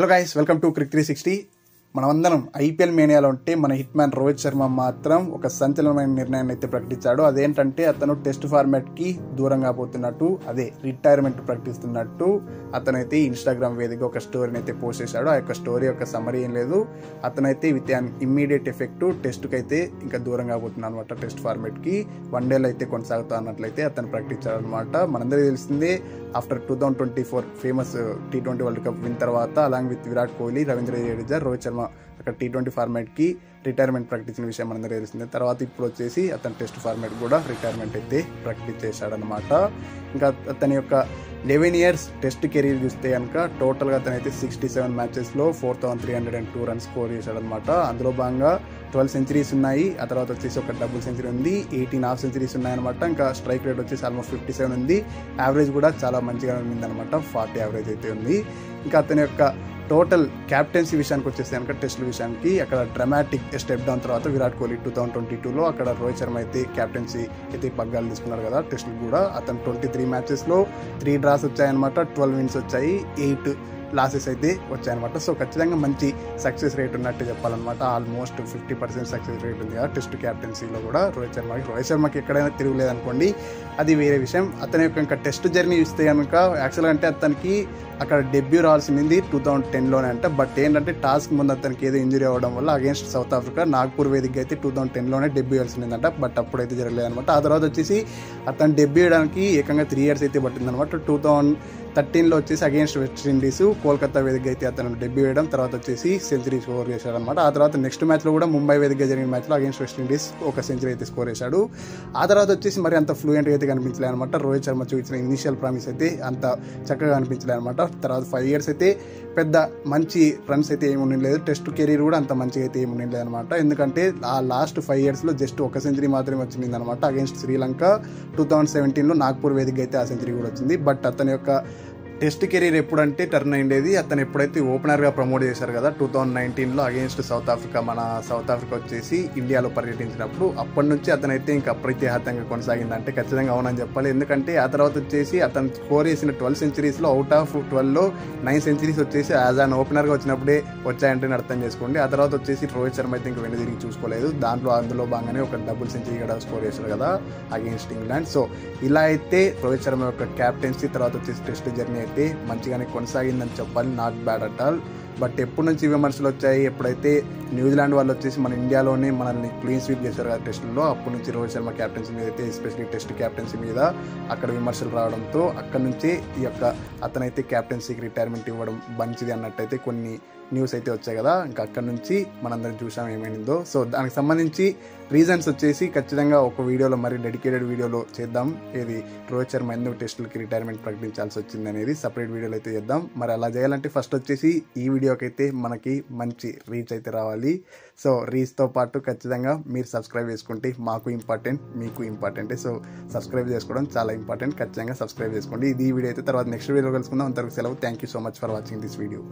Hello guys, welcome to Crick 360. మనమందరం IPL మేనియాలో ఉంటే మన హిట్ మ్యాన్ రోహిత్ శర్మ మాత్రం ఒక సంచలనమైన నిర్ణయాన్ని అయితే ప్రకటించాడు. అదేంటంటే అతను టెస్ట్ ఫార్మాట్ కి దూరంగా పోతున్నట్టు, అదే రిటైర్మెంట్ ప్రకటిస్తున్నట్టు అతనైతే ఇన్స్టాగ్రామ్ వేదికగా ఒక స్టోరీని అయితే పోస్ట్ చేశాడు. ఆ యొక్క స్టోరీ యొక్క సమరీ ఏం లేదు, అతనైతే with an immediate effect test కి అయితే ఇంకా దూరంగా పోతున్నాడు అనమాట. టెస్ట్ ఫార్మాట్ కి వన్డేలో అయితే కొనసాగుతా అన్నట్లయితే అతను ప్రకటించాడు అనమాట. మనందరికీ తెలిసిందే, after 2024 famous T20 world cup win తర్వాత అలాంగ్ విత్ విరాట్ కోహ్లీ, రవీంద్ర జడేజా, రోహిత్ శర్మ అక్కడ T20 ఫార్మాట్ కి రిటైర్మెంట్ ప్రకటించిన విషయం మనందరూ తెలిసిందే. తర్వాత ఇప్పుడు వచ్చేసి అతను టెస్ట్ ఫార్మాట్ కూడా రిటైర్మెంట్ అయితే ప్రకటించేశాడనమాట. ఇంకా అతని యొక్క 11 years టెస్ట్ కెరీర్ చూస్తే కనుక టోటల్గా అతనైతే 67 మ్యాచెస్లో 4302 రన్స్ స్కోర్ చేశాడనమాట. అందులో భాగంగా 12 సెంచరీస్ ఉన్నాయి. ఆ తర్వాత వచ్చేసి ఒక డబుల్ సెంచరీ ఉంది, 18 హాఫ్ సెంచరీస్ ఉన్నాయన్నమాట. ఇంకా స్ట్రైక్ రేట్ వచ్చేసి ఆల్మోస్ట్ 57 ఉంది. యావరేజ్ కూడా చాలా మంచిగా ఉందన్నమాట, 40 యావరేజ్ అయితే ఉంది. ఇంకా అతని యొక్క టోటల్ క్యాప్టెన్సీ విషయానికి వచ్చేసి కనుక టెస్టుల విషయానికి అక్కడ డ్రామాటిక్ స్టెప్ డౌన్ తర్వాత విరాట్ కోహ్లీ 2022లో అక్కడ రోహిత్ శర్మ అయితే క్యాప్టెన్సీ అయితే పగ్గాలు తీసుకున్నారు కదా టెస్టులు కూడా. అతను 23 మ్యాచెస్లో 3 డ్రాస్ వచ్చాయన్నమాట, 12 విన్స్ వచ్చాయి, 8 లాసెస్ అయితే వచ్చాయన్నమాట. సో ఖచ్చితంగా మంచి సక్సెస్ రేట్ ఉన్నట్టు చెప్పాలన్నమాట. ఆల్మోస్ట్ 50% సక్సెస్ రేట్ ఉంది కదా టెస్ట్ క్యాప్టెన్సీలో కూడా రోహిత్ శర్మకి ఎక్కడైనా తిరుగులేదనుకోండి, అది వేరే విషయం. అతని యొక్క ఇంకా టెస్ట్ జర్నీ ఇస్తే కనుక యాక్చువల్గా అంటే అతనికి అక్కడ డెబ్యూ రావాల్సింది 2010లోనే అంట. బట్ ఏంటంటే టాస్క్ ముందు అతనికి ఏదో ఇంజరీ అవ్వడం వల్ల అగేన్స్ట్ సౌత్ ఆఫ్రికా నాగ్పూర్ వేదిక అయితే 2010లోనే డెబ్యూ ఇవ్వాల్సిందంట. బట్ అప్పుడైతే జరగలేదనమాట. ఆ తర్వాత వచ్చేసి అతను డెబ్యూ చేయడానికి ఏకంగా 3 years అయితే పట్టిందనమాట. 2013లో వచ్చేసి అగేన్స్ట్ వెస్టిండీస్ కోల్కతా వేదిక అయితే అతను డెబ్యూ వేయడం, తర్వాత వచ్చేసి సెంచరీ స్కోర్ చేశాడనమాట. ఆ తర్వాత నెక్స్ట్ మ్యాచ్లో కూడా ముంబై వేదికగా జరిగిన మ్యాచ్లో అగేన్స్ట్ వెస్టిండీస్ ఒక సెంచరీ అయితే స్కోర్ చేశాడు. ఆ తర్వాత వచ్చేసి మరి అంత ఫ్లూయెంట్గా అయితే కనిపించలేదు అనమాట. రోహిత్ శర్మ చూపించిన ఇనిషియల్ ప్రామిస్ అయితే అంత చక్కగా కనిపించలేదు అనమాట. తర్వాత 5 years అయితే పెద్ద మంచి రన్స్ అయితే ఏమి ఉండలేదు, టెస్ట్ కెరీర్ కూడా అంత మంచిగా అయితే ఏమి ఉండలేదు అనమాట. ఎందుకంటే ఆ లాస్ట్ 5 yearsలో జస్ట్ ఒక సెంచరీ మాత్రమే వచ్చింది అనమాట. అగేన్స్ట్ శ్రీలంక 2017లో నాగ్పూర్ వేదిక అయితే ఆ సెంచరీ కూడా వచ్చింది. బట్ అతని యొక్క టెస్ట్ కెరీర్ ఎప్పుడంటే టర్న్ అయిండేది అతను ఎప్పుడైతే ఓపెనర్గా ప్రమోట్ చేశారు కదా 2019లో అగేన్స్ట్ సౌత్ ఆఫ్రికా. మన సౌత్ ఆఫ్రికా వచ్చేసి ఇండియాలో పర్యటించినప్పుడు అప్పటి నుంచి అతనైతే ఇంకా అప్రతిహతంగా కొనసాగిందంటే ఖచ్చితంగా అవునని చెప్పాలి. ఎందుకంటే ఆ తర్వాత వచ్చేసి అతను స్కోర్ చేసిన 12 సెంచరీస్లో అవుట్ ఆఫ్ 12లో 9 సెంచరీస్ వచ్చేసి యాజ్ అన్ ఓపెనర్గా వచ్చినప్పుడే వచ్చాయంటే అర్థం చేసుకోండి. ఆ తర్వాత వచ్చేసి రోహిత్ శర్మ అయితే ఇంకా వెను తిరిగి చూసుకోలేదు. అందులో భాగంగానే ఒక డబుల్ సెంచరీ కూడా స్కోర్ చేశారు కదా అగేన్స్ట్ ఇంగ్లాండ్. సో ఇలా అయితే రోహిత్ శర్మ యొక్క క్యాప్టెన్సీ తర్వాత వచ్చేసి టెస్ట్ జర్నీ అయితే మంచిగానే కొనసాగిందని చెప్పాలి, not bad at all. But ఎప్పటి నుంచి విమర్శలు వచ్చాయి, ఎప్పుడైతే న్యూజిలాండ్ వాళ్ళు వచ్చేసి మన ఇండియాలోనే మనల్ని క్లీన్ స్వీప్ చేశారు కదా టెస్టుల్లో, అప్పటి నుంచి రోహిత్ శర్మ క్యాప్టెన్సీ మీద అయితే ఎస్పెషల్లీ టెస్ట్ క్యాప్టెన్సీ మీద అక్కడ విమర్శలు రావడంతో అక్కడ నుంచే ఈ యొక్క అతనైతే క్యాప్టెన్సీకి రిటైర్మెంట్ ఇవ్వడం మంచిది అన్నట్టయితే కొన్ని న్యూస్ అయితే వచ్చాయి కదా. ఇంకా అక్కడ నుంచి మనందరం చూసాం ఏమైందో. సో దానికి సంబంధించి రీజన్స్ వచ్చేసి ఖచ్చితంగా ఒక వీడియోలో మరి డెడికేటెడ్ వీడియోలో చేద్దాం, ఏది రోహిత్ శర్మ ఎందుకు టెస్టులకి రిటైర్మెంట్ ప్రకటించాల్సి వచ్చింది అనేది సపరేట్ వీడియోలో అయితే చేద్దాం. మరి అలా చేయాలంటే ఫస్ట్ వచ్చేసి ఈ వీడియోకి అయితే మనకి మంచి రీచ్ అయితే రావాలి. సో రీచ్తో పాటు ఖచ్చితంగా మీరు సబ్స్క్రైబ్ చేసుకుంటే మాకు ఇంపార్టెంట్, మీకు ఇంపార్టెంటే. సో సబ్స్క్రైబ్ చేసుకోవడం చాలా ఇంపార్టెంట్, ఖచ్చితంగా సబ్స్క్రైబ్ చేసుకోండి. ఇది ఈ వీడియో అయితే తర్వాత నెక్స్ట్ వీడియో కలుసుకుందాం. అంతవరకు సెలవు. Thank you so much for watching this video.